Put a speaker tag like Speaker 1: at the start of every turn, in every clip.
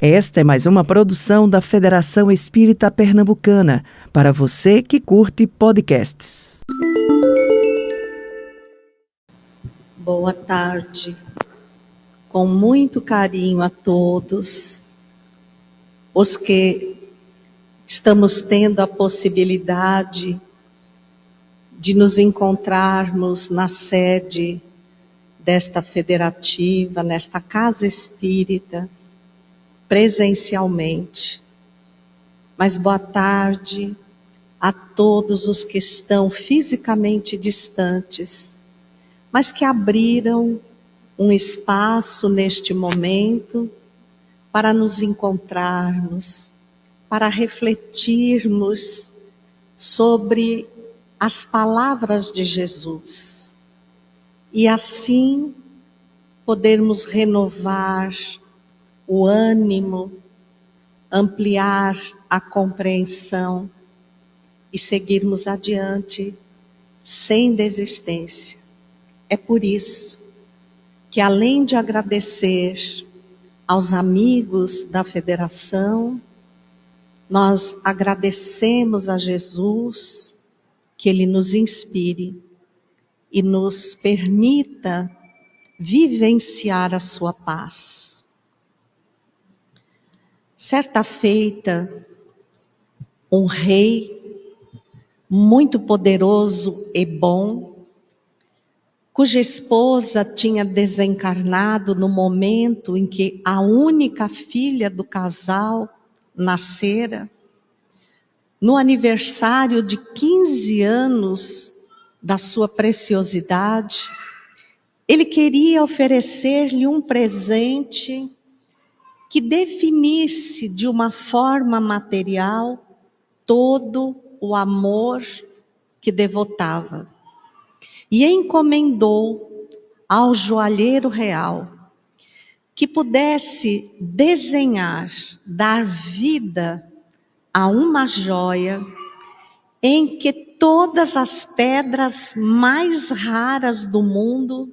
Speaker 1: Esta é mais uma produção da Federação Espírita Pernambucana, para você que curte podcasts.
Speaker 2: Boa tarde, com muito carinho a todos os que estamos tendo a possibilidade de nos encontrarmos na sede desta federativa, nesta casa espírita, presencialmente. Mas boa tarde a todos os que estão fisicamente distantes, mas que abriram um espaço neste momento para nos encontrarmos, para refletirmos sobre as palavras de Jesus e assim podermos renovar o ânimo, ampliar a compreensão e seguirmos adiante sem desistência. É por isso que, além de agradecer aos amigos da Federação, nós agradecemos a Jesus que Ele nos inspire e nos permita vivenciar a sua paz. Certa feita, um rei muito poderoso e bom, cuja esposa tinha desencarnado no momento em que a única filha do casal nascera, no aniversário de 15 anos da sua preciosidade, ele queria oferecer-lhe um presente que definisse de uma forma material todo o amor que devotava. E encomendou ao joalheiro real que pudesse desenhar, dar vida a uma joia em que todas as pedras mais raras do mundo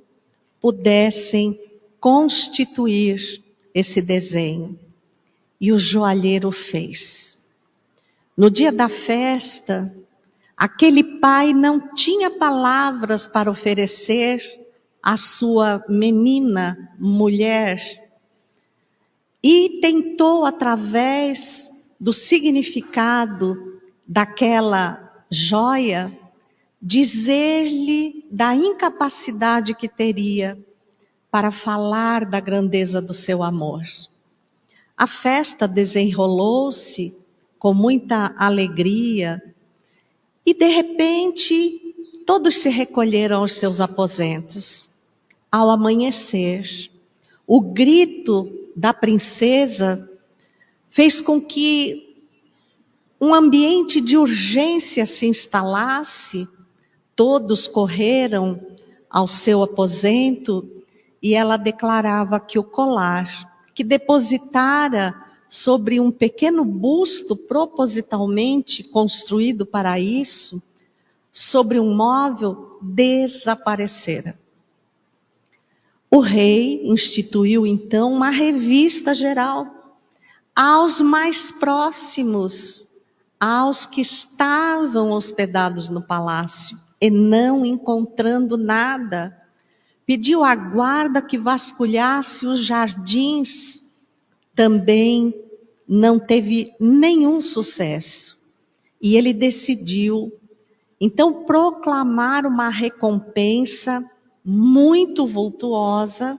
Speaker 2: pudessem constituir esse desenho. E o joalheiro fez. No dia da festa, aquele pai não tinha palavras para oferecer à sua menina, mulher, e tentou, através do significado daquela joia, dizer-lhe da incapacidade que teria para falar da grandeza do seu amor. A festa desenrolou-se com muita alegria e, de repente, todos se recolheram aos seus aposentos. Ao amanhecer, o grito da princesa fez com que um ambiente de urgência se instalasse. Todos correram ao seu aposento e ela declarava que o colar, que depositara sobre um pequeno busto propositalmente construído para isso, sobre um móvel, desaparecera. O rei instituiu então uma revista geral aos mais próximos, aos que estavam hospedados no palácio e não encontrando nada. Pediu à guarda que vasculhasse os jardins, também não teve nenhum sucesso. E ele decidiu, então, proclamar uma recompensa muito vultuosa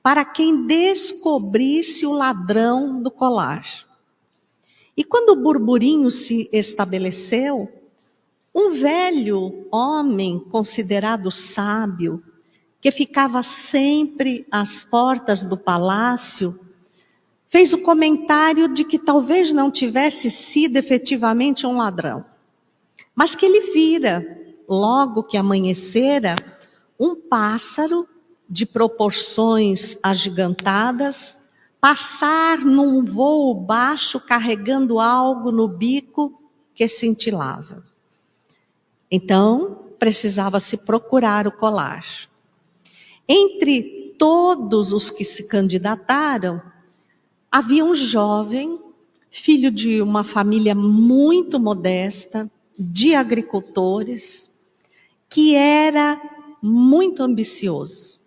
Speaker 2: para quem descobrisse o ladrão do colar. E quando o burburinho se estabeleceu, um velho homem considerado sábio, que ficava sempre às portas do palácio, fez o comentário de que talvez não tivesse sido efetivamente um ladrão, mas que ele vira, logo que amanhecera, um pássaro de proporções agigantadas passar num voo baixo carregando algo no bico que cintilava. Então, precisava-se procurar o colar. Entre todos os que se candidataram, havia um jovem, filho de uma família muito modesta, de agricultores, que era muito ambicioso.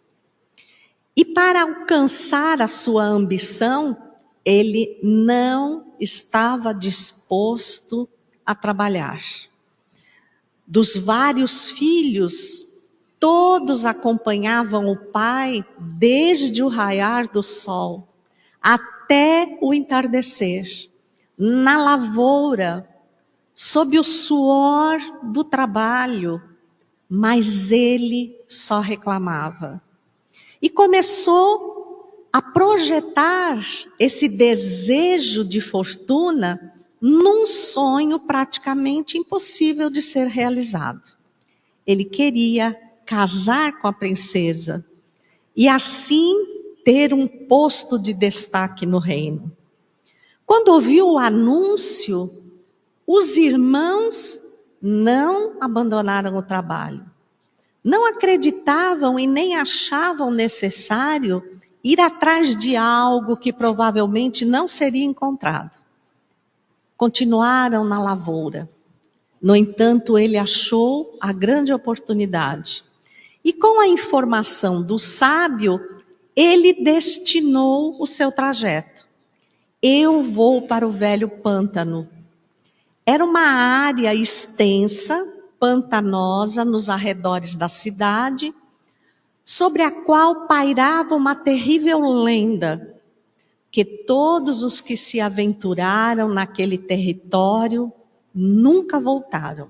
Speaker 2: E para alcançar a sua ambição, ele não estava disposto a trabalhar. Dos vários filhos, todos acompanhavam o pai desde o raiar do sol até o entardecer, na lavoura, sob o suor do trabalho, mas ele só reclamava. E começou a projetar esse desejo de fortuna num sonho praticamente impossível de ser realizado. Ele queria casar com a princesa e assim ter um posto de destaque no reino. Quando ouviu o anúncio, os irmãos não abandonaram o trabalho. Não acreditavam e nem achavam necessário ir atrás de algo que provavelmente não seria encontrado. Continuaram na lavoura. No entanto, ele achou a grande oportunidade. E com a informação do sábio, ele destinou o seu trajeto. Eu vou para o velho pântano. Era uma área extensa, pantanosa, nos arredores da cidade, sobre a qual pairava uma terrível lenda, que todos os que se aventuraram naquele território nunca voltaram.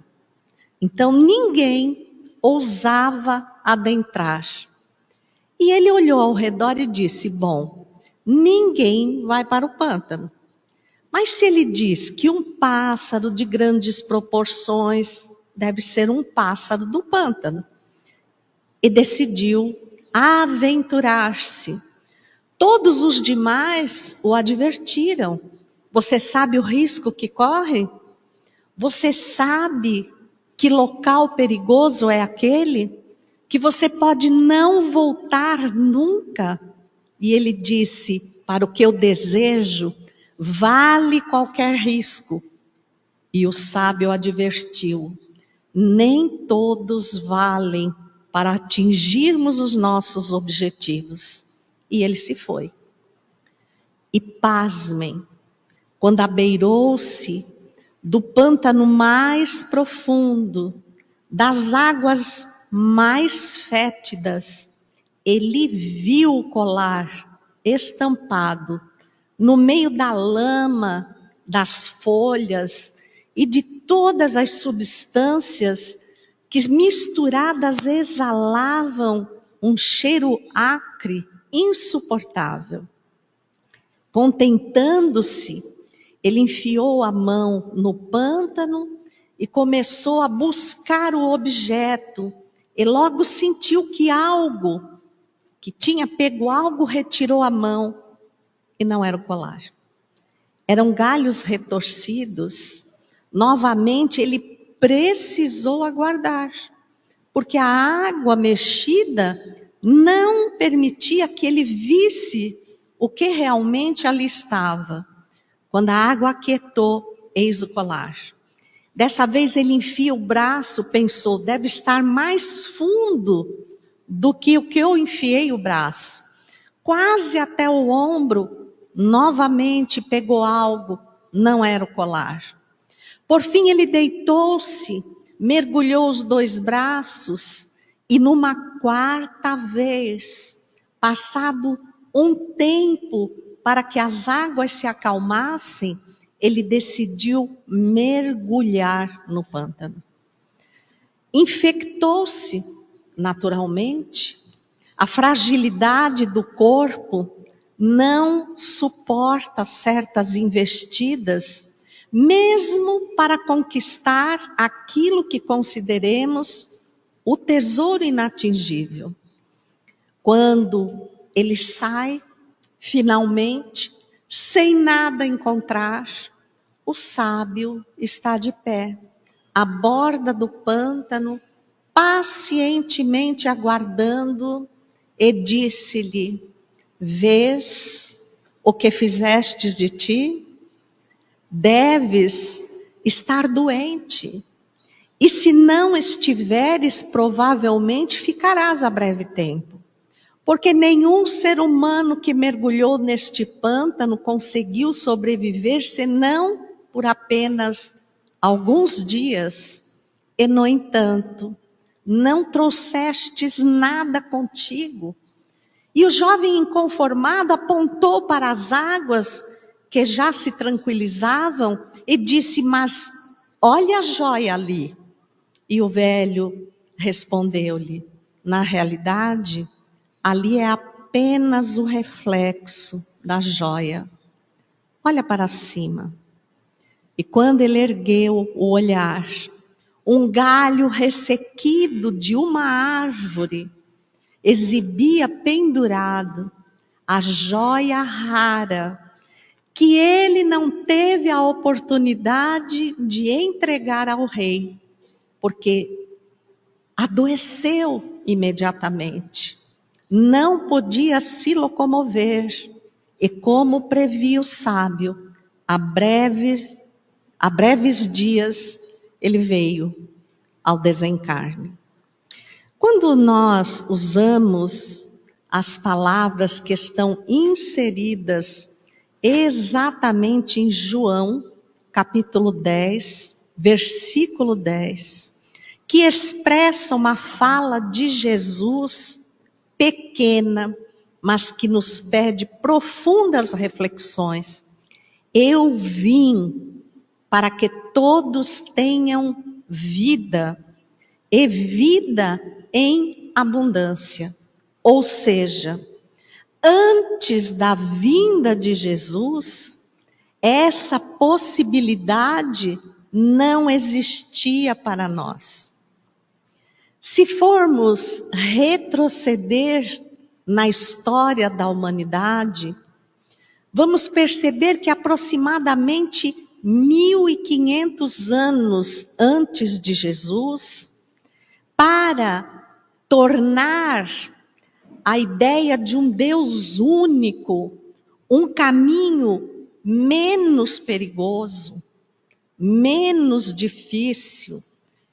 Speaker 2: Então ninguém ousava adentrar. E ele olhou ao redor e disse: bom, ninguém vai para o pântano. Mas se ele diz que um pássaro de grandes proporções deve ser um pássaro do pântano. E decidiu aventurar-se. Todos os demais o advertiram. Você sabe o risco que corre? Você sabe que local perigoso é aquele? Que você pode não voltar nunca? E ele disse: para o que eu desejo, vale qualquer risco. E o sábio advertiu: nem todos valem para atingirmos os nossos objetivos. E ele se foi. E pasmem, quando abeirou-se do pântano mais profundo, das águas mais fétidas, ele viu o colar estampado no meio da lama, das folhas e de todas as substâncias que misturadas exalavam um cheiro acre, insuportável. Contentando-se, ele enfiou a mão no pântano e começou a buscar o objeto. E logo sentiu que tinha pego algo, retirou a mão e não era o colar. Eram galhos retorcidos. Novamente ele precisou aguardar, porque a água mexida não permitia que ele visse o que realmente ali estava. Quando a água aquietou, eis o colar. Dessa vez ele enfia o braço, pensou, deve estar mais fundo do que o que eu enfiei o braço. Quase até o ombro, novamente pegou algo, não era o colar. Por fim ele deitou-se, mergulhou os 2 braços e numa quarta vez, passado um tempo para que as águas se acalmassem, ele decidiu mergulhar no pântano. Infectou-se, naturalmente. A fragilidade do corpo não suporta certas investidas, mesmo para conquistar aquilo que consideremos o tesouro inatingível. Quando ele sai, finalmente, sem nada encontrar, o sábio está de pé, à borda do pântano, pacientemente aguardando, e disse-lhe: vês, o que fizestes de ti? Deves estar doente. E se não estiveres, provavelmente ficarás a breve tempo. Porque nenhum ser humano que mergulhou neste pântano conseguiu sobreviver senão por apenas alguns dias. E, no entanto, não trouxestes nada contigo. E o jovem inconformado apontou para as águas que já se tranquilizavam e disse: mas olha a joia ali. E o velho respondeu-lhe: na realidade, ali é apenas o reflexo da joia. Olha para cima. E quando ele ergueu o olhar, um galho ressequido de uma árvore exibia pendurado a joia rara que ele não teve a oportunidade de entregar ao rei, porque adoeceu imediatamente, não podia se locomover, e como previa o sábio, a breves dias ele veio ao desencarne. Quando nós usamos as palavras que estão inseridas exatamente em João, capítulo 10, versículo 10, que expressa uma fala de Jesus pequena, mas que nos pede profundas reflexões. Eu vim para que todos tenham vida, e vida em abundância. Ou seja, antes da vinda de Jesus, essa possibilidade não existia para nós. Se formos retroceder na história da humanidade, vamos perceber que aproximadamente 1500 anos antes de Jesus, para tornar a ideia de um Deus único um caminho menos perigoso, menos difícil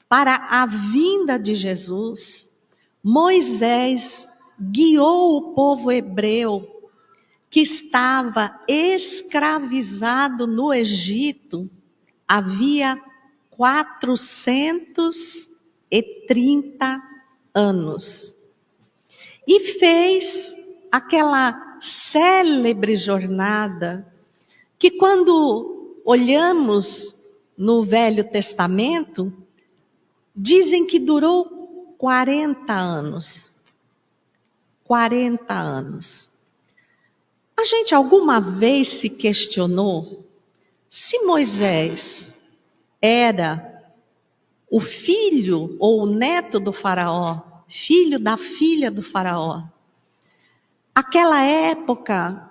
Speaker 2: para a vinda de Jesus, Moisés guiou o povo hebreu que estava escravizado no Egito havia 430 anos. E fez aquela célebre jornada que, quando olhamos no Velho Testamento, dizem que durou 40 anos. 40 anos. A gente alguma vez se questionou se Moisés era o filho ou o neto do faraó, filho da filha do faraó? Aquela época,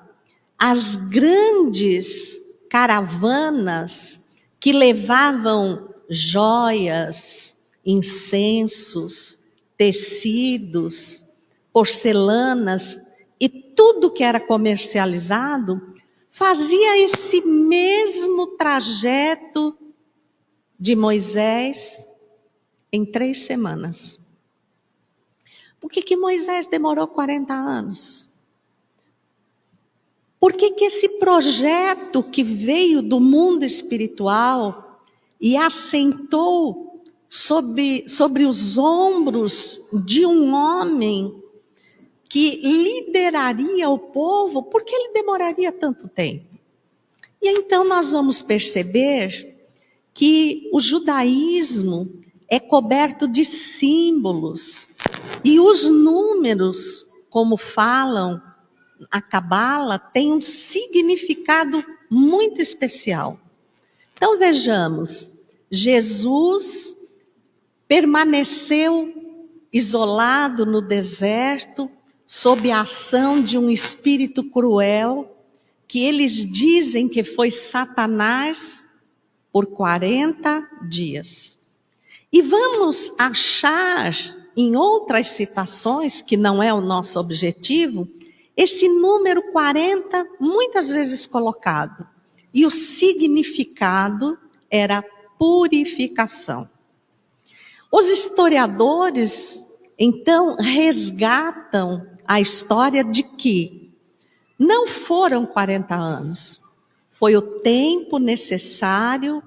Speaker 2: as grandes caravanas que levavam joias, incensos, tecidos, porcelanas e tudo que era comercializado, fazia esse mesmo trajeto de Moisés em 3 semanas. Por que Moisés demorou 40 anos? Por que esse projeto que veio do mundo espiritual e assentou sobre os ombros de um homem que lideraria o povo, por que ele demoraria tanto tempo? E então nós vamos perceber que o judaísmo é coberto de símbolos, e os números, como falam a Cabala, têm um significado muito especial. Então vejamos, Jesus permaneceu isolado no deserto, sob a ação de um espírito cruel, que eles dizem que foi Satanás, por 40 dias. E vamos achar em outras citações, que não é o nosso objetivo, esse número 40 muitas vezes colocado. E o significado era purificação. Os historiadores, então, resgatam a história de que não foram 40 anos. Foi o tempo necessário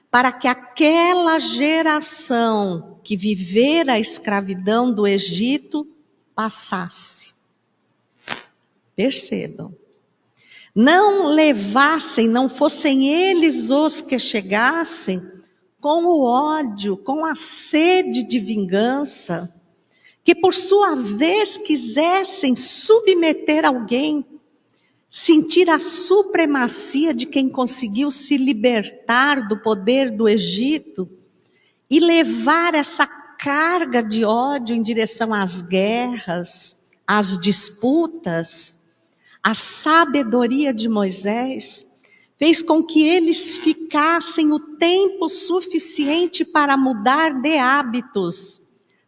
Speaker 2: para que aquela geração que vivera a escravidão do Egito passasse. Percebam. Não levassem, não fossem eles os que chegassem com o ódio, com a sede de vingança, que por sua vez quisessem submeter alguém, sentir a supremacia de quem conseguiu se libertar do poder do Egito e levar essa carga de ódio em direção às guerras, às disputas. A sabedoria de Moisés fez com que eles ficassem o tempo suficiente para mudar de hábitos,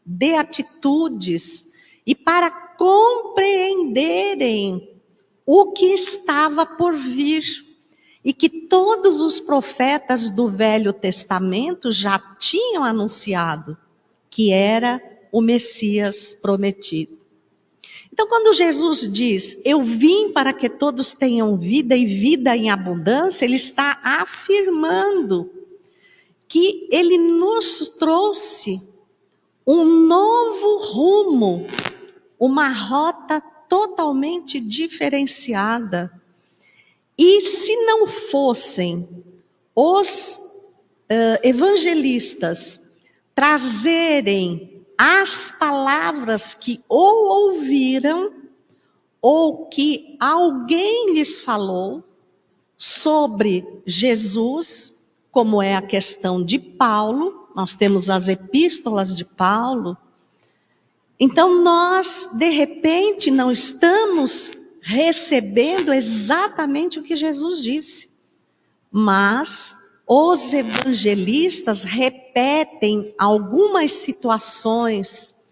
Speaker 2: de atitudes e para compreenderem o que estava por vir e que todos os profetas do Velho Testamento já tinham anunciado, que era o Messias prometido. Então, quando Jesus diz, eu vim para que todos tenham vida e vida em abundância, ele está afirmando que ele nos trouxe um novo rumo, uma rota totalmente diferenciada. E se não fossem os evangelistas trazerem as palavras que ou ouviram, ou que alguém lhes falou sobre Jesus, como é a questão de Paulo, nós temos as epístolas de Paulo. Então nós, de repente, não estamos recebendo exatamente o que Jesus disse, mas os evangelistas repetem algumas situações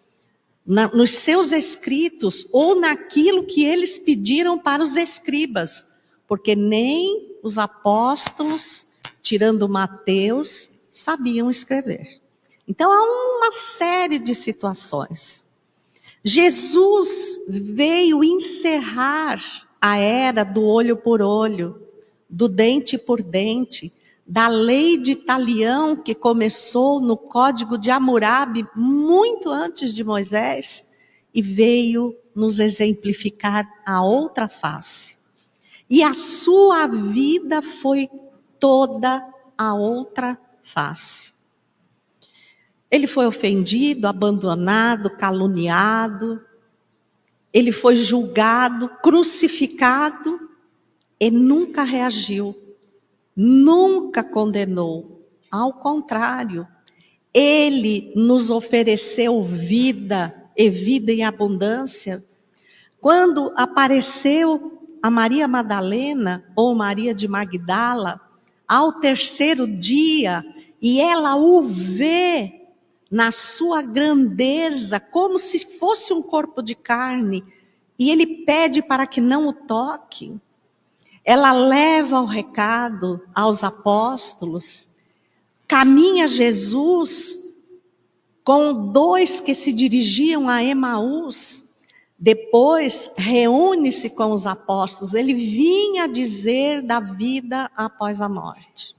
Speaker 2: nos seus escritos ou naquilo que eles pediram para os escribas, porque nem os apóstolos, tirando Mateus, sabiam escrever. Então há uma série de situações. Jesus veio encerrar a era do olho por olho, do dente por dente, da lei de Talião, que começou no Código de Hammurabi muito antes de Moisés, e veio nos exemplificar a outra face. E a sua vida foi toda a outra face. Ele foi ofendido, abandonado, caluniado, ele foi julgado, crucificado e nunca reagiu. Nunca condenou, ao contrário, ele nos ofereceu vida e vida em abundância. Quando apareceu a Maria Madalena ou Maria de Magdala, ao terceiro dia, e ela o vê na sua grandeza, como se fosse um corpo de carne, e ele pede para que não o toque. Ela leva o recado aos apóstolos, caminha Jesus com dois que se dirigiam a Emaús, depois reúne-se com os apóstolos, ele vinha dizer da vida após a morte.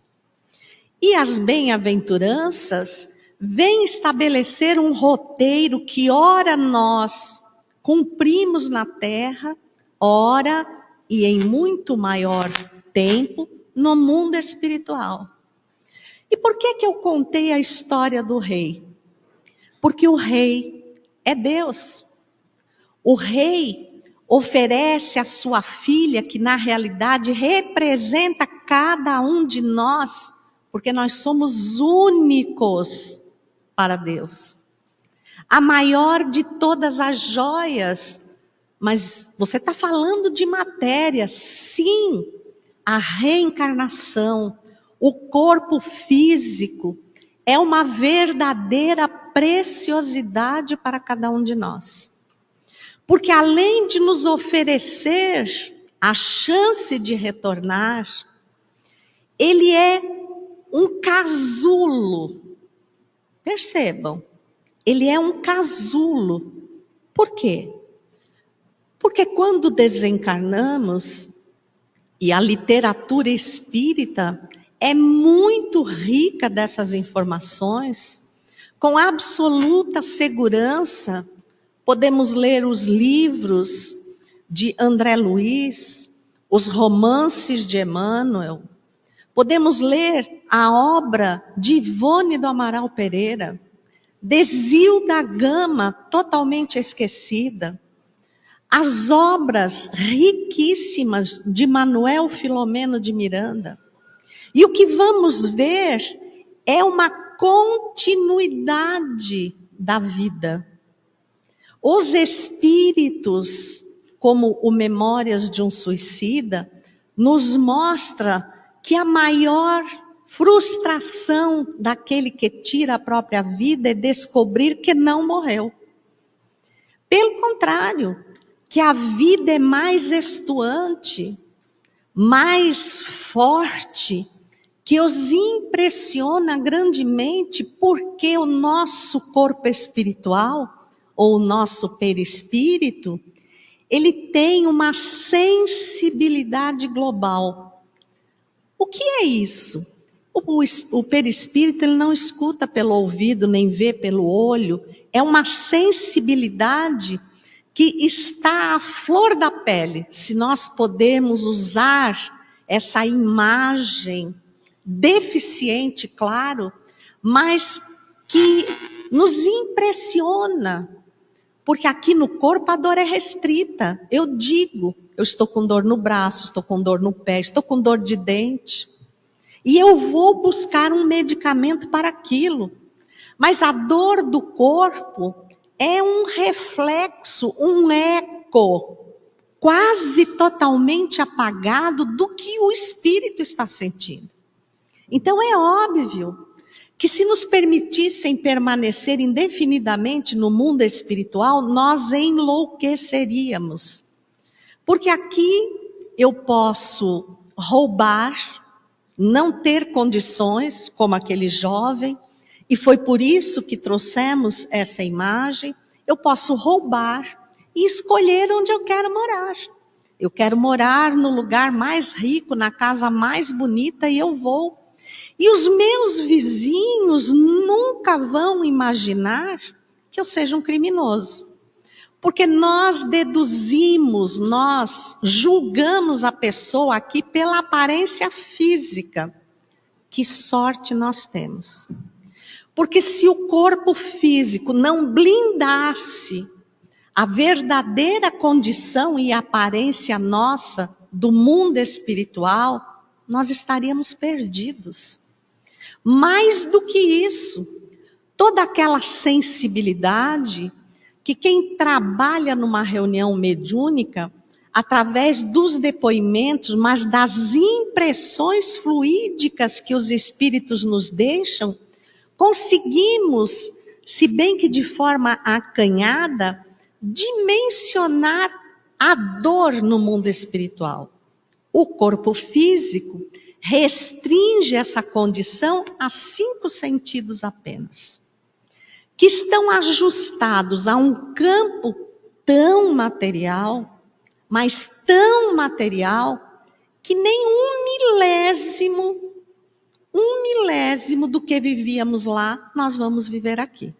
Speaker 2: E as bem-aventuranças vêm estabelecer um roteiro que ora nós cumprimos na terra, ora e em muito maior tempo no mundo espiritual. E por que eu contei a história do rei? Porque o rei é Deus. O rei oferece a sua filha, que na realidade representa cada um de nós, porque nós somos únicos para Deus. A maior de todas as joias. Mas você está falando de matéria, sim, a reencarnação, o corpo físico, é uma verdadeira preciosidade para cada um de nós. Porque além de nos oferecer a chance de retornar, ele é um casulo. Percebam, ele é um casulo. Por quê? Porque quando desencarnamos, e a literatura espírita é muito rica dessas informações, com absoluta segurança, podemos ler os livros de André Luiz, os romances de Emmanuel, podemos ler a obra de Ivone do Amaral Pereira, de Zilda Gama, totalmente esquecida, as obras riquíssimas de Manuel Filomeno de Miranda. E o que vamos ver é uma continuidade da vida. Os espíritos, como o Memórias de um Suicida, nos mostra que a maior frustração daquele que tira a própria vida é descobrir que não morreu. Pelo contrário, que a vida é mais extuante, mais forte, que os impressiona grandemente, porque o nosso corpo espiritual, ou o nosso perispírito, ele tem uma sensibilidade global. O que é isso? O perispírito ele não escuta pelo ouvido, nem vê pelo olho, é uma sensibilidade que está à flor da pele, se nós podemos usar essa imagem deficiente, claro, mas que nos impressiona, porque aqui no corpo a dor é restrita. Eu digo, eu estou com dor no braço, estou com dor no pé, estou com dor de dente, e eu vou buscar um medicamento para aquilo, mas a dor do corpo é um reflexo, um eco, quase totalmente apagado do que o espírito está sentindo. Então é óbvio que se nos permitissem permanecer indefinidamente no mundo espiritual, nós enlouqueceríamos. Porque aqui eu posso roubar, não ter condições, como aquele jovem, e foi por isso que trouxemos essa imagem. Eu posso roubar e escolher onde eu quero morar. Eu quero morar no lugar mais rico, na casa mais bonita, e eu vou. E os meus vizinhos nunca vão imaginar que eu seja um criminoso. Porque nós deduzimos, nós julgamos a pessoa aqui pela aparência física. Que sorte nós temos. Porque se o corpo físico não blindasse a verdadeira condição e aparência nossa do mundo espiritual, nós estaríamos perdidos. Mais do que isso, toda aquela sensibilidade que quem trabalha numa reunião mediúnica, através dos depoimentos, mas das impressões fluídicas que os espíritos nos deixam, conseguimos, se bem que de forma acanhada, dimensionar a dor no mundo espiritual. O corpo físico restringe essa condição a 5 sentidos apenas, que estão ajustados a um campo tão material, mas tão material, que nem um milésimo do que vivíamos lá, nós vamos viver aqui.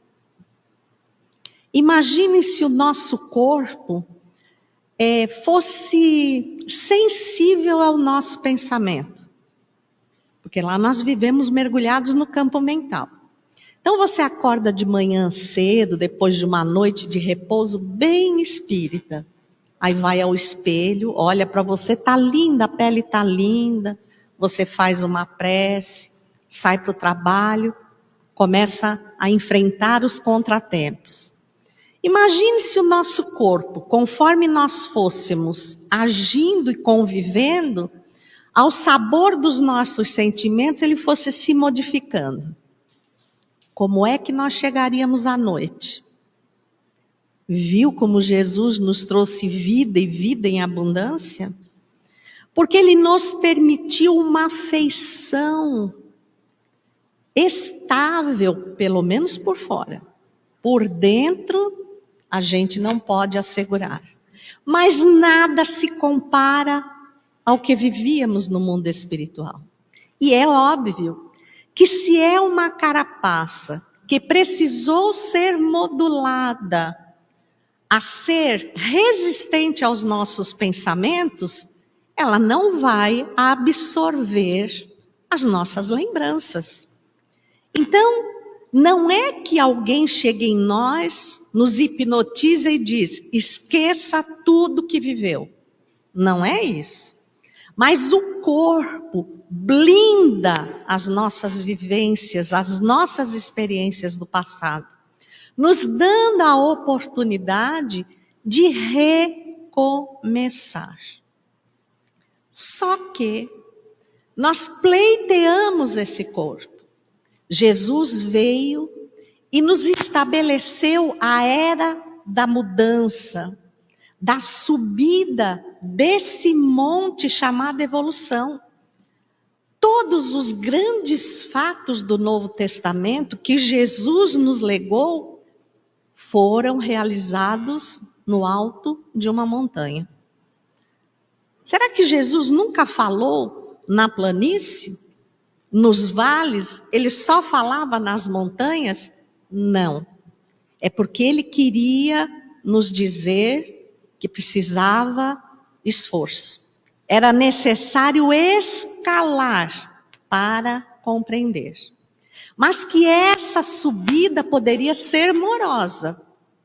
Speaker 2: Imagine se o nosso corpo fosse sensível ao nosso pensamento. Porque lá nós vivemos mergulhados no campo mental. Então você acorda de manhã cedo, depois de uma noite de repouso bem espírita. Aí vai ao espelho, olha para você, tá linda, a pele tá linda. Você faz uma prece, sai para o trabalho, começa a enfrentar os contratempos. Imagine se o nosso corpo, conforme nós fôssemos agindo e convivendo, ao sabor dos nossos sentimentos, ele fosse se modificando. Como é que nós chegaríamos à noite? Viu como Jesus nos trouxe vida e vida em abundância? Porque Ele nos permitiu uma afeição estável, pelo menos por fora. Por dentro, a gente não pode assegurar. Mas nada se compara ao que vivíamos no mundo espiritual. E é óbvio que se é uma carapaça que precisou ser modulada a ser resistente aos nossos pensamentos, ela não vai absorver as nossas lembranças. Então, não é que alguém chegue em nós, nos hipnotiza e diz, esqueça tudo que viveu. Não é isso. Mas o corpo blinda as nossas vivências, as nossas experiências do passado, nos dando a oportunidade de recomeçar. Só que nós pleiteamos esse corpo. Jesus veio e nos estabeleceu a era da mudança, da subida desse monte chamado evolução. Todos os grandes fatos do Novo Testamento que Jesus nos legou foram realizados no alto de uma montanha. Será que Jesus nunca falou na planície, nos vales? Ele só falava nas montanhas? Não. É porque ele queria nos dizer que precisava esforço. Era necessário escalar para compreender. Mas que essa subida poderia ser morosa,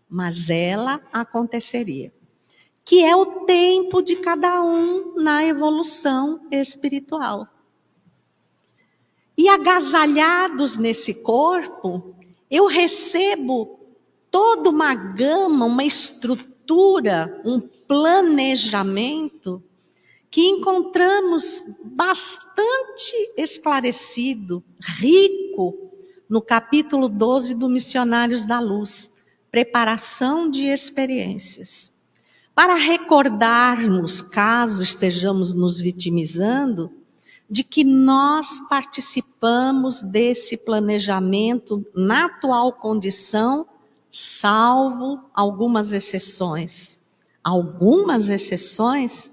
Speaker 2: mas ela aconteceria. Que é o tempo de cada um na evolução espiritual. E agasalhados nesse corpo, eu recebo toda uma gama, uma estrutura, um planejamento que encontramos bastante esclarecido, rico, no capítulo 12 do Missionários da Luz, preparação de experiências. Para recordarmos, caso estejamos nos vitimizando, de que nós participamos desse planejamento na atual condição, salvo algumas exceções. Algumas exceções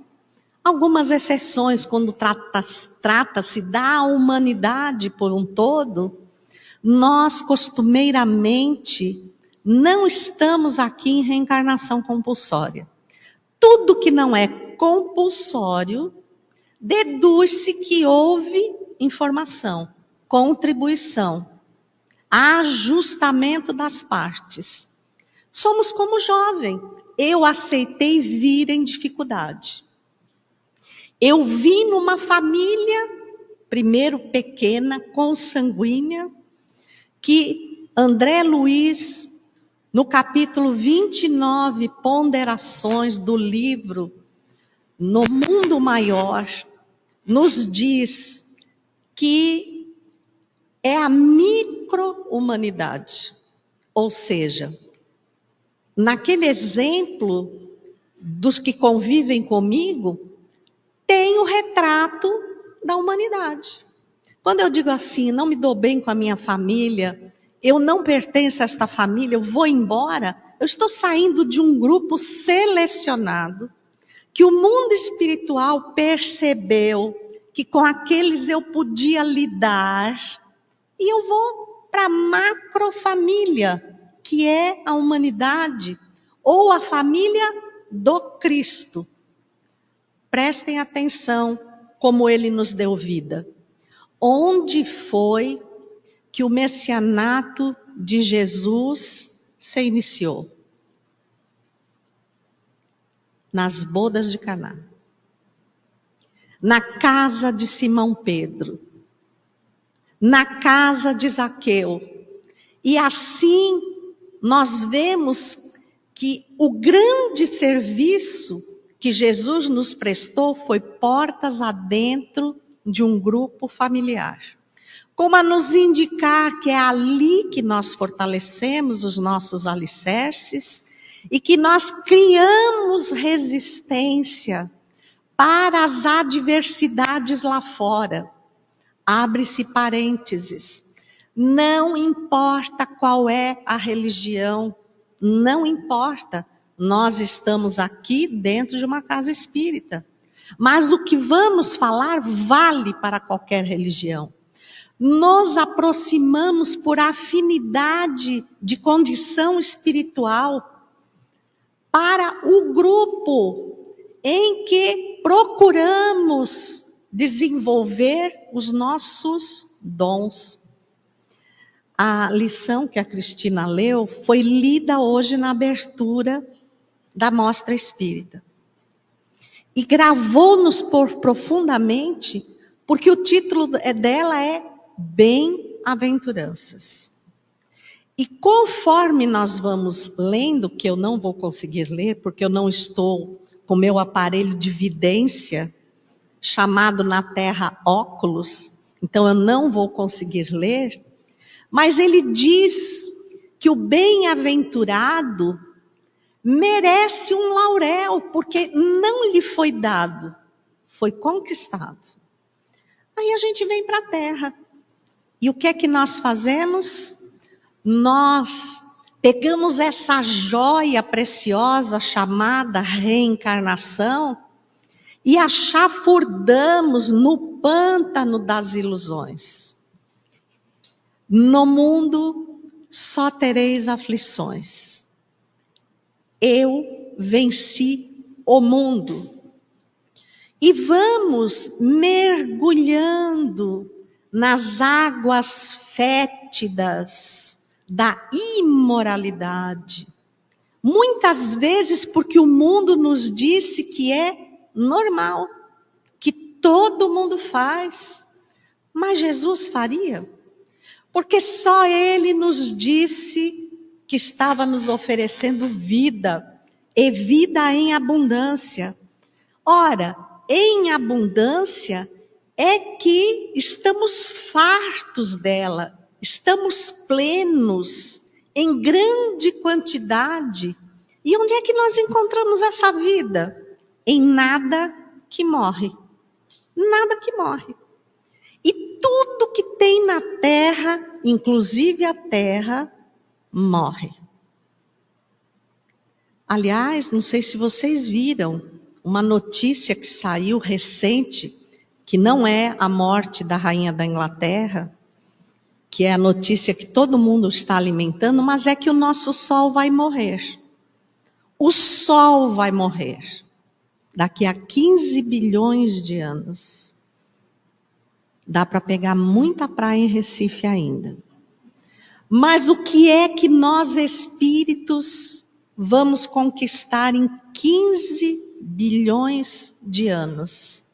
Speaker 2: quando trata-se da humanidade por um todo, nós costumeiramente não estamos aqui em reencarnação compulsória. Tudo que não é compulsório, deduz-se que houve informação, contribuição, ajustamento das partes. Somos como jovem. Eu aceitei vir em dificuldade. Eu vim numa família, primeiro pequena, consanguínea, que André Luiz, no capítulo 29, Ponderações do livro No Mundo Maior, nos diz que é a micro-humanidade. Ou seja, naquele exemplo dos que convivem comigo, tem o retrato da humanidade. Quando eu digo assim, não me dou bem com a minha família, eu não pertenço a esta família, eu vou embora, eu estou saindo de um grupo selecionado, que o mundo espiritual percebeu que com aqueles eu podia lidar, e eu vou para a macrofamília, que é a humanidade, ou a família do Cristo. Prestem atenção como ele nos deu vida. Onde foi que o messianato de Jesus se iniciou? Nas bodas de Caná. Na casa de Simão Pedro. Na casa de Zaqueu. E assim nós vemos que o grande serviço que Jesus nos prestou foi portas adentro de um grupo familiar. Como a nos indicar que é ali que nós fortalecemos os nossos alicerces, e que nós criamos resistência para as adversidades lá fora. Abre-se parênteses. Não importa qual é a religião, não importa. Nós estamos aqui dentro de uma casa espírita. Mas o que vamos falar vale para qualquer religião. Nos aproximamos por afinidade de condição espiritual para o grupo em que procuramos desenvolver os nossos dons. A lição que a Cristina leu foi lida hoje na abertura da Mostra Espírita. E gravou-nos profundamente, porque o título dela é Bem-aventuranças. E conforme nós vamos lendo, que eu não vou conseguir ler, porque eu não estou com meu aparelho de vidência, chamado na Terra óculos, então eu não vou conseguir ler, mas ele diz que o bem-aventurado merece um laurel, porque não lhe foi dado, foi conquistado. Aí a gente vem para a Terra. E o que é que nós fazemos? Nós pegamos essa joia preciosa chamada reencarnação e a chafurdamos no pântano das ilusões. No mundo só tereis aflições. Eu venci o mundo. E vamos mergulhando nas águas fétidas da imoralidade. Muitas vezes porque o mundo nos disse que é normal, que todo mundo faz. Mas Jesus faria? Porque só Ele nos disse que estava nos oferecendo vida, e vida em abundância. Ora, em abundância é que estamos fartos dela, estamos plenos, em grande quantidade. E onde é que nós encontramos essa vida? Em nada que morre. Nada que morre. E tudo que tem na terra, inclusive a terra, morre. Aliás, não sei se vocês viram uma notícia que saiu recente, que não é a morte da rainha da Inglaterra, que é a notícia que todo mundo está alimentando, mas é que o nosso sol vai morrer. O sol vai morrer daqui a 15 bilhões de anos. Dá para pegar muita praia em Recife ainda. Mas o que é que nós espíritos vamos conquistar em 15 bilhões de anos?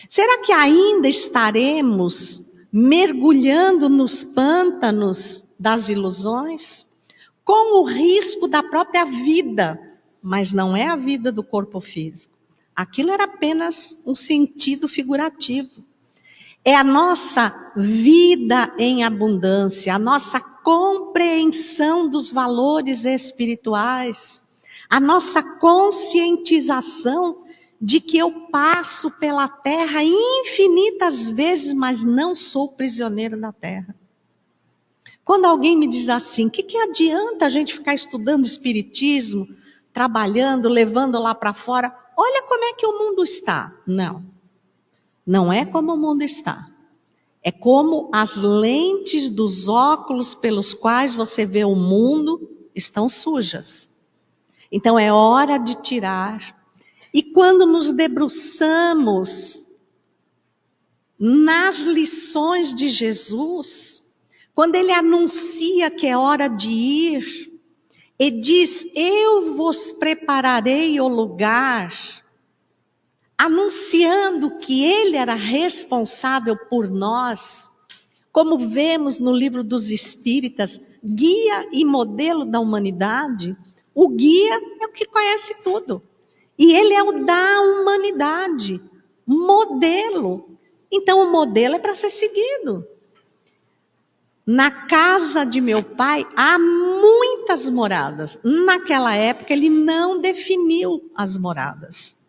Speaker 2: Será que ainda estaremos mergulhando nos pântanos das ilusões? Com o risco da própria vida, mas não é a vida do corpo físico. Aquilo era apenas um sentido figurativo. É a nossa vida em abundância, a nossa compreensão dos valores espirituais, a nossa conscientização de que eu passo pela terra infinitas vezes, mas não sou prisioneiro da terra. Quando alguém me diz assim, o que adianta a gente ficar estudando espiritismo, trabalhando, levando lá para fora? Olha como é que o mundo está. Não é como o mundo está. É como as lentes dos óculos pelos quais você vê o mundo estão sujas. Então é hora de tirar. E quando nos debruçamos nas lições de Jesus, quando ele anuncia que é hora de ir, e diz, eu vos prepararei o lugar, anunciando que ele era responsável por nós, como vemos no livro dos Espíritas, guia e modelo da humanidade. O guia é o que conhece tudo. E ele é o da humanidade, modelo. Então o modelo é para ser seguido. Na casa de meu pai há muitas moradas. Naquela época ele não definiu as moradas.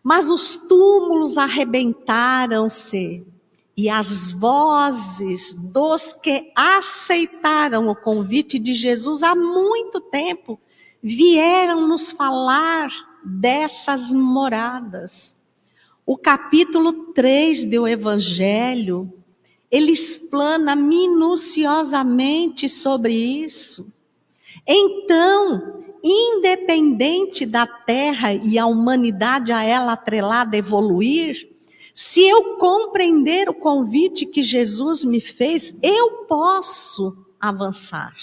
Speaker 2: Mas os túmulos arrebentaram-se e as vozes dos que aceitaram o convite de Jesus há muito tempo vieram nos falar dessas moradas. O capítulo 3 do Evangelho, ele explana minuciosamente sobre isso. Então, independente da terra e a humanidade a ela atrelada evoluir, se eu compreender o convite que Jesus me fez, eu posso avançar.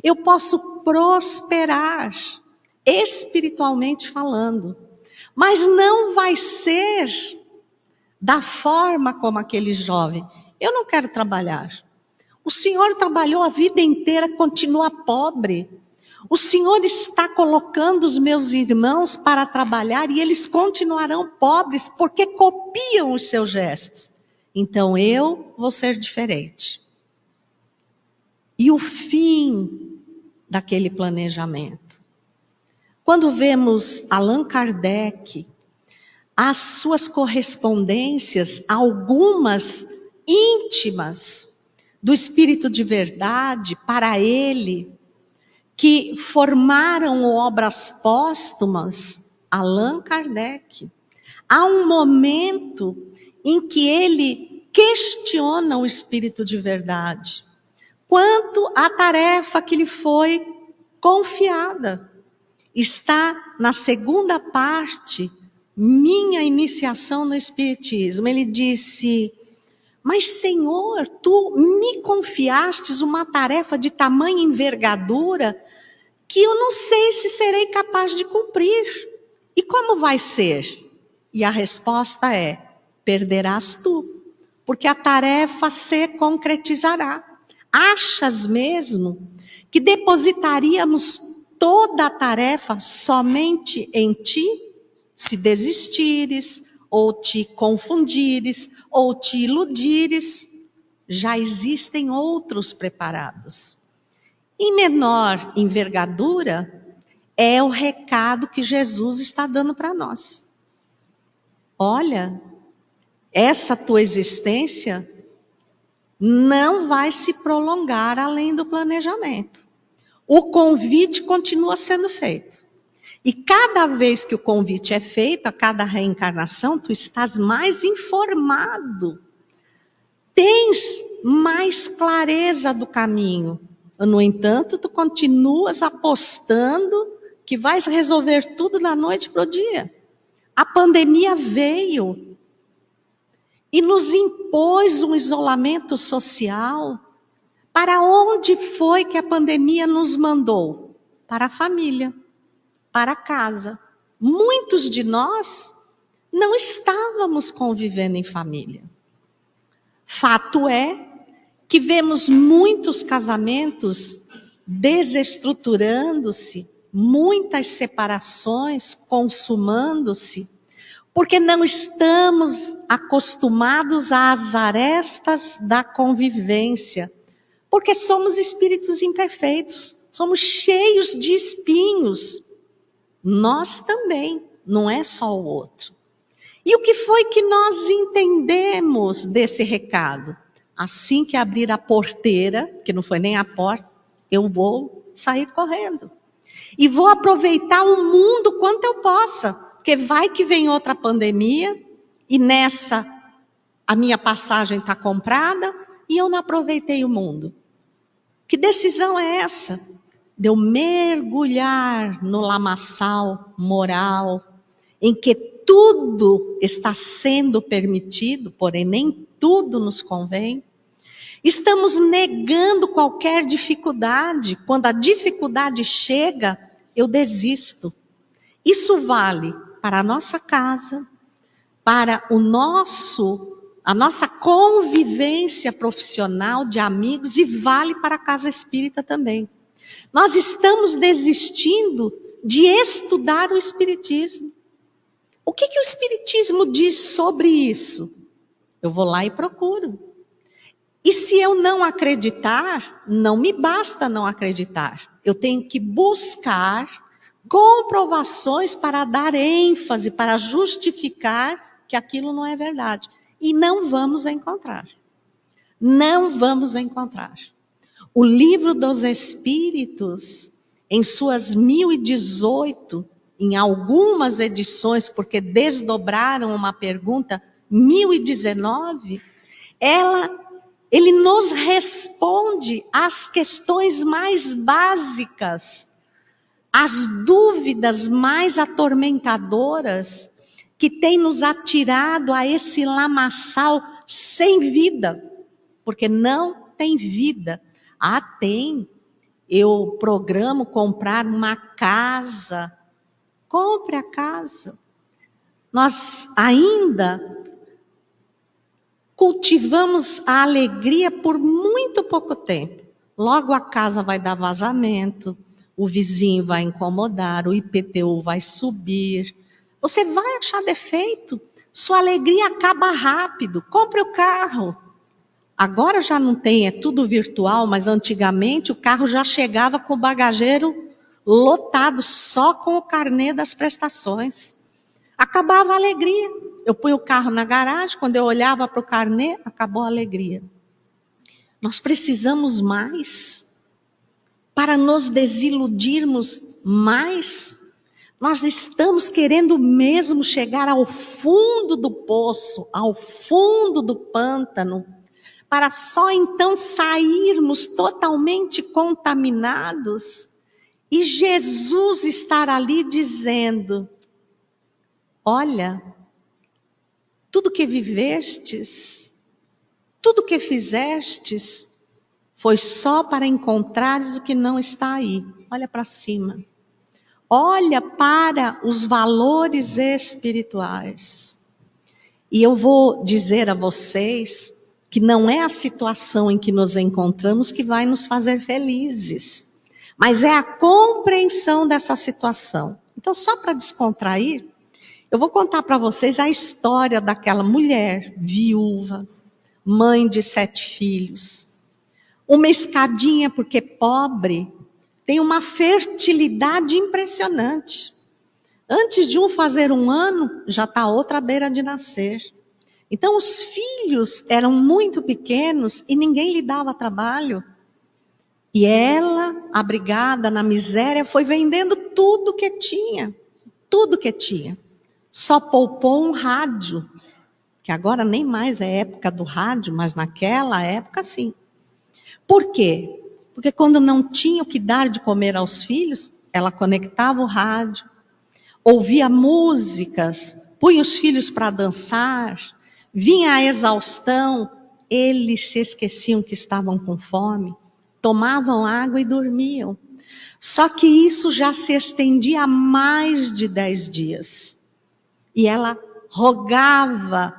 Speaker 2: Eu posso prosperar, espiritualmente falando. Mas não vai ser da forma como aquele jovem. Eu não quero trabalhar. O Senhor trabalhou a vida inteira, continua pobre. O Senhor está colocando os meus irmãos para trabalhar e eles continuarão pobres porque copiam os seus gestos. Então eu vou ser diferente. E o fim daquele planejamento. Quando vemos Allan Kardec, as suas correspondências, algumas íntimas do Espírito de Verdade para ele, que formaram obras póstumas, Allan Kardec. Há um momento em que ele questiona o Espírito de Verdade, quanto à tarefa que lhe foi confiada. Está na segunda parte, minha iniciação no Espiritismo. Ele disse: mas Senhor, tu me confiastes uma tarefa de tamanha envergadura que eu não sei se serei capaz de cumprir. E como vai ser? E a resposta é: perderás tu, porque a tarefa se concretizará. Achas mesmo que depositaríamos toda a tarefa somente em ti? Se desistires, ou te confundires, ou te iludires, já existem outros preparados. Em menor envergadura, é o recado que Jesus está dando para nós. Olha, essa tua existência não vai se prolongar além do planejamento. O convite continua sendo feito. E cada vez que o convite é feito, a cada reencarnação, tu estás mais informado. Tens mais clareza do caminho. No entanto, tu continuas apostando que vais resolver tudo da noite para o dia. A pandemia veio e nos impôs um isolamento social. Para onde foi que a pandemia nos mandou? Para a família, para casa. Muitos de nós não estávamos convivendo em família. Fato é que vemos muitos casamentos desestruturando-se, muitas separações consumando-se, porque não estamos acostumados às arestas da convivência, porque somos espíritos imperfeitos, somos cheios de espinhos. Nós também, não é só o outro. E o que foi que nós entendemos desse recado? Assim que abrir a porteira, que não foi nem a porta, eu vou sair correndo. E vou aproveitar o mundo quanto eu possa, porque vai que vem outra pandemia, e nessa a minha passagem está comprada, e eu não aproveitei o mundo. Que decisão é essa? De eu mergulhar no lamaçal moral, em que tudo está sendo permitido, porém nem tudo nos convém. Estamos negando qualquer dificuldade. Quando a dificuldade chega, eu desisto. Isso vale para a nossa casa, para a nossa convivência profissional de amigos e vale para a casa espírita também. Nós estamos desistindo de estudar o Espiritismo. O que o Espiritismo diz sobre isso? Eu vou lá e procuro. E se eu não acreditar, não me basta não acreditar. Eu tenho que buscar comprovações para dar ênfase, para justificar que aquilo não é verdade. E não vamos encontrar. Não vamos encontrar. O Livro dos Espíritos, em suas 1018, em algumas edições, porque desdobraram uma pergunta, 1019, ele nos responde às questões mais básicas, às dúvidas mais atormentadoras que têm nos atirado a esse lamaçal sem vida, porque não tem vida. Ah, tem. Eu programo comprar uma casa. Compre a casa. Nós ainda cultivamos a alegria por muito pouco tempo. Logo a casa vai dar vazamento, o vizinho vai incomodar, o IPTU vai subir. Você vai achar defeito. Sua alegria acaba rápido. Compre o carro. Agora já não tem, é tudo virtual, mas antigamente o carro já chegava com o bagageiro lotado, só com o carnê das prestações. Acabava a alegria. Eu punho o carro na garagem, quando eu olhava para o carnê, acabou a alegria. Nós precisamos mais para nos desiludirmos mais. Nós estamos querendo mesmo chegar ao fundo do poço, ao fundo do pântano, para só então sairmos totalmente contaminados e Jesus estar ali dizendo: olha, tudo que vivestes, tudo que fizestes, foi só para encontrares o que não está aí. Olha para cima. Olha para os valores espirituais. E eu vou dizer a vocês que não é a situação em que nos encontramos que vai nos fazer felizes, mas é a compreensão dessa situação. Então, só para descontrair, eu vou contar para vocês a história daquela mulher viúva, mãe de 7 filhos. Uma escadinha, porque pobre, tem uma fertilidade impressionante. Antes de um fazer 1 ano, já está outra à beira de nascer. Então, os filhos eram muito pequenos e ninguém lhe dava trabalho. E ela, abrigada na miséria, foi vendendo tudo que tinha. Tudo que tinha. Só poupou um rádio, que agora nem mais é época do rádio, mas naquela época sim. Por quê? Porque quando não tinha o que dar de comer aos filhos, ela conectava o rádio, ouvia músicas, punha os filhos para dançar. Vinha a exaustão, eles se esqueciam que estavam com fome, tomavam água e dormiam. Só que isso já se estendia há mais de 10 dias. E ela rogava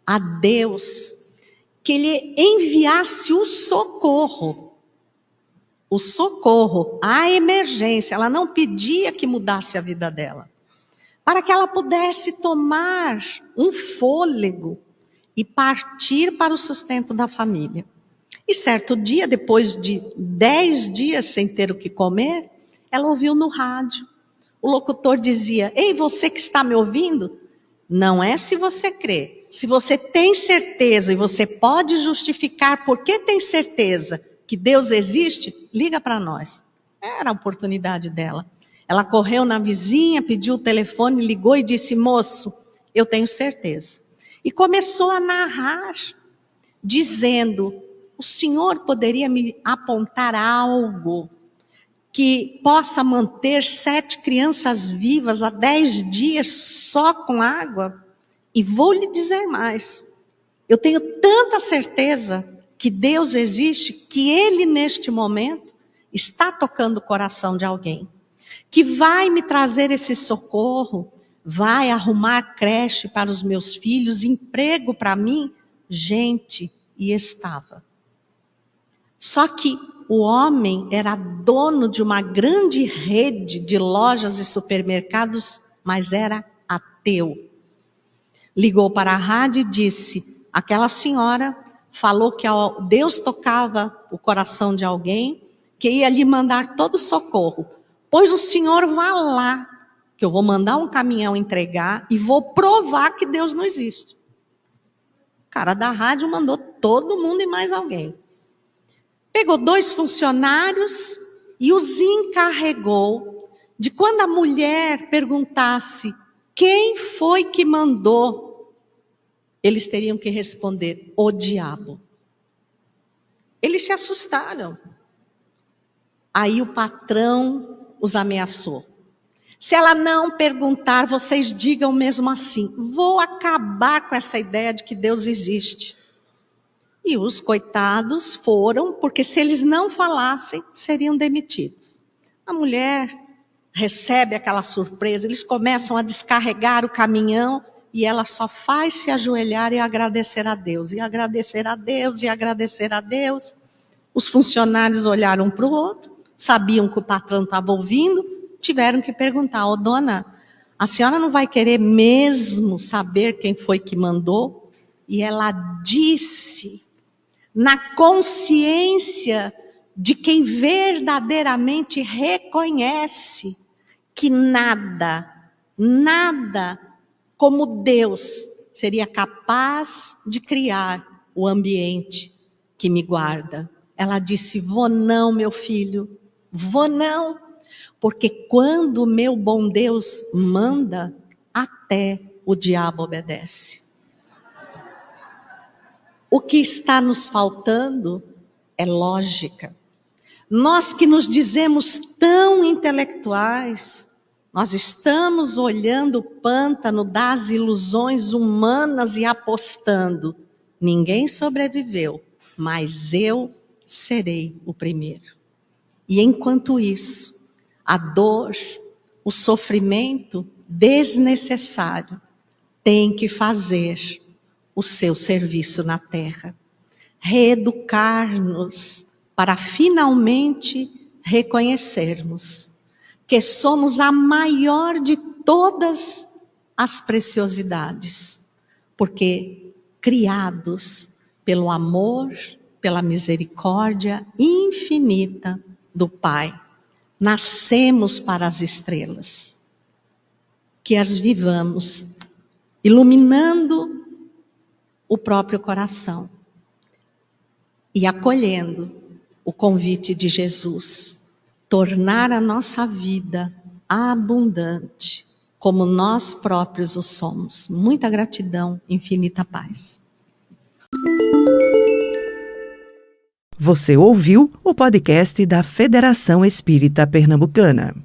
Speaker 2: a Deus que Ele enviasse o socorro. O socorro, a emergência. Ela não pedia que mudasse a vida dela. Para que ela pudesse tomar um fôlego e partir para o sustento da família. E certo dia, depois de 10 dias sem ter o que comer, ela ouviu no rádio. O locutor dizia: ei, você que está me ouvindo, não é se você crê. Se você tem certeza e você pode justificar por que tem certeza que Deus existe, liga para nós. Era a oportunidade dela. Ela correu na vizinha, pediu o telefone, ligou e disse: moço, eu tenho certeza. E começou a narrar, dizendo: o senhor poderia me apontar algo que possa manter 7 crianças vivas há 10 dias só com água? E vou lhe dizer mais. Eu tenho tanta certeza que Deus existe, que Ele neste momento está tocando o coração de alguém. Que vai me trazer esse socorro, vai arrumar creche para os meus filhos, emprego para mim. Gente, e estava. Só que o homem era dono de uma grande rede de lojas e supermercados, mas era ateu. Ligou para a rádio e disse: aquela senhora falou que Deus tocava o coração de alguém, que ia lhe mandar todo socorro. Pois o senhor vá lá, que eu vou mandar um caminhão entregar e vou provar que Deus não existe. O cara da rádio mandou todo mundo e mais alguém. Pegou 2 funcionários e os encarregou de quando a mulher perguntasse quem foi que mandou, eles teriam que responder: o diabo. Eles se assustaram. Aí o patrão os ameaçou. Se ela não perguntar, vocês digam mesmo assim: vou acabar com essa ideia de que Deus existe. E os coitados foram, porque se eles não falassem, seriam demitidos. A mulher recebe aquela surpresa, eles começam a descarregar o caminhão e ela só faz se ajoelhar e agradecer a Deus, e agradecer a Deus, e agradecer a Deus. Os funcionários olharam para o outro, sabiam que o patrão estava ouvindo, tiveram que perguntar: ô dona, a senhora não vai querer mesmo saber quem foi que mandou? E ela disse, na consciência de quem verdadeiramente reconhece que nada como Deus seria capaz de criar o ambiente que me guarda. Ela disse: vou não, meu filho, vou não, porque quando o meu bom Deus manda, até o diabo obedece. O que está nos faltando é lógica. Nós que nos dizemos tão intelectuais, nós estamos olhando o pântano das ilusões humanas e apostando: ninguém sobreviveu, mas eu serei o primeiro. E enquanto isso, a dor, o sofrimento desnecessário tem que fazer o seu serviço na terra. Reeducar-nos para finalmente reconhecermos que somos a maior de todas as preciosidades, porque criados pelo amor, pela misericórdia infinita do Pai, nascemos para as estrelas. Que as vivamos, iluminando o próprio coração e acolhendo o convite de Jesus, tornar a nossa vida abundante, como nós próprios o somos. Muita gratidão, infinita paz.
Speaker 1: Você ouviu o podcast da Federação Espírita Pernambucana.